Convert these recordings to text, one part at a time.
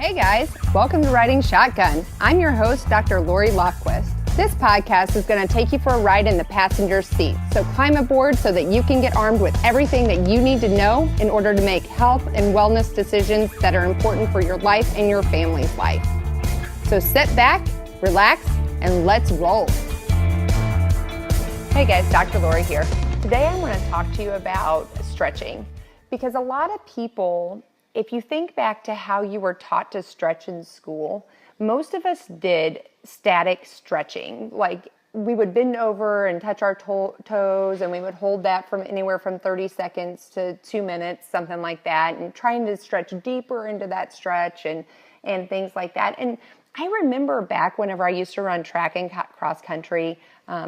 Hey guys, welcome to Riding Shotgun. I'm your host, Dr. Lorie Lofquist. This podcast is going to take you for a ride in the passenger seat. So climb aboard so that you can get armed with everything that you need to know in order to make health and wellness decisions that are important for your life and your family's life. So sit back, relax, and let's roll. Hey guys, Dr. Lorie here. Today I want to talk to you about stretching because a lot of people, if you think back to how you were taught to stretch in school, most of us did static stretching. Like we would bend over and touch our toes, and we would hold that from anywhere from 30 seconds to 2 minutes, something like that, and trying to stretch deeper into that stretch and things like that. And I remember back whenever I used to run track and cross country,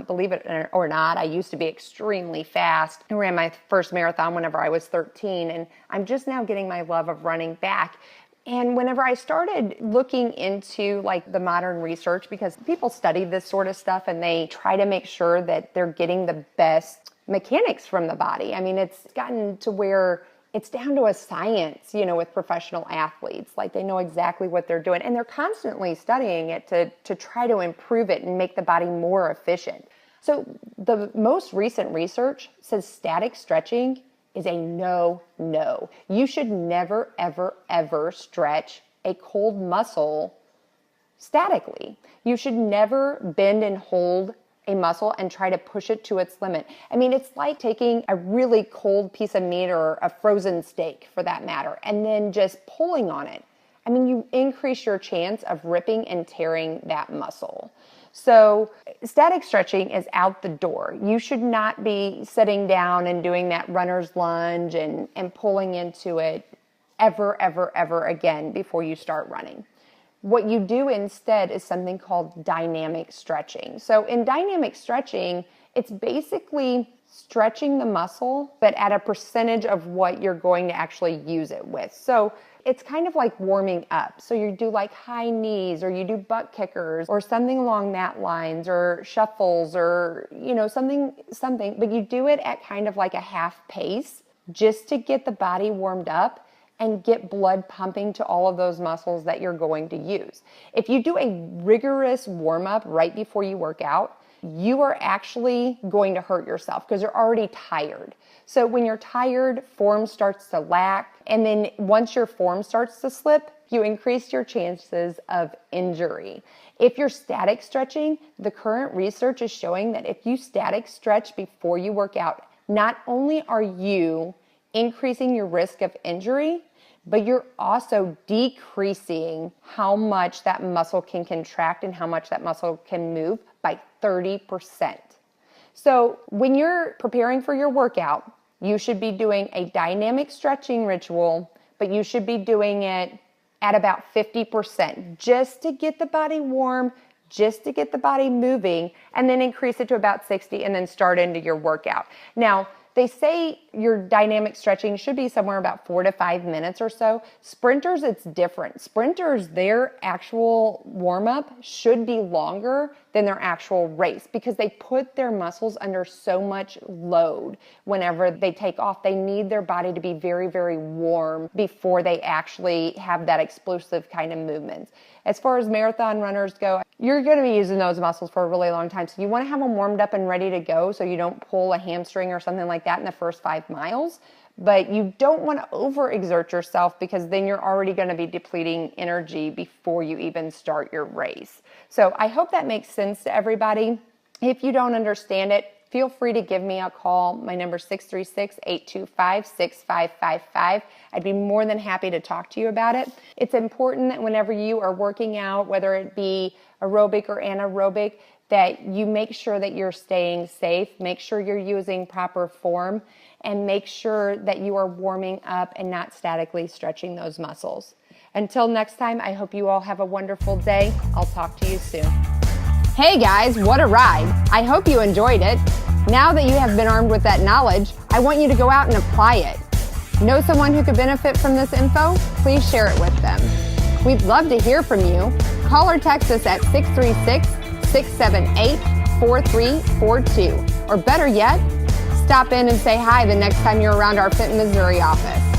believe it or not, I used to be extremely fast. I ran my first marathon whenever I was 13, and I'm just now getting my love of running back. And whenever I started looking into like the modern research, because people study this sort of stuff and they try to make sure that they're getting the best mechanics from the body. I mean, it's gotten to where it's down to a science, with professional athletes. Like they know exactly what they're doing, and they're constantly studying it to try to improve it and make the body more efficient. So the most recent research says static stretching is a no. You should never, ever, ever stretch a cold muscle statically. You should never bend and hold a muscle and try to push it to its limit. I mean, it's like taking a really cold piece of meat or a frozen steak for that matter, and then just pulling on it. I mean, you increase your chance of ripping and tearing that muscle. So static stretching is out the door. You should not be sitting down and doing that runner's lunge and pulling into it ever again before you start running. What you do instead is something called dynamic stretching. So in dynamic stretching, it's basically stretching the muscle, but at a percentage of what you're going to actually use it with. So it's kind of like warming up. So you do like high knees, or you do butt kickers, or something along that lines, or shuffles, or something, but you do it at kind of like a half pace just to get the body warmed up and get blood pumping to all of those muscles that you're going to use. If you do a rigorous warm-up right before you work out, you are actually going to hurt yourself because you're already tired. So when you're tired, form starts to lack, and then once your form starts to slip, you increase your chances of injury. If you're static stretching, the current research is showing that if you static stretch before you work out, not only are you increasing your risk of injury, but you're also decreasing how much that muscle can contract and how much that muscle can move by 30%. So when you're preparing for your workout, you should be doing a dynamic stretching ritual, but you should be doing it at about 50% just to get the body warm, just to get the body moving, and then increase it to about 60 and then start into your workout. Now, they say your dynamic stretching should be somewhere about 4 to 5 minutes or so. Sprinters, it's different. Sprinters, their actual warm-up should be longer than their actual race because they put their muscles under so much load whenever they take off. They need their body to be very, very warm before they actually have that explosive kind of movements. As far as marathon runners go, you're going to be using those muscles for a really long time. So you want to have them warmed up and ready to go so you don't pull a hamstring or something like that in the first 5 miles. But you don't want to overexert yourself because then you're already going to be depleting energy before you even start your race. So I hope that makes sense to everybody. If you don't understand it, feel free to give me a call. My number is 636-825-6555. I'd be more than happy to talk to you about it. It's important that whenever you are working out, whether it be aerobic or anaerobic, that you make sure that you're staying safe, make sure you're using proper form, and make sure that you are warming up and not statically stretching those muscles. Until next time, I hope you all have a wonderful day. I'll talk to you soon. Hey guys, what a ride. I hope you enjoyed it. Now that you have been armed with that knowledge, I want you to go out and apply it. Know someone who could benefit from this info? Please share it with them. We'd love to hear from you. Call or text us at 636-678-4342. Or better yet, stop in and say hi the next time you're around our Fenton, Missouri office.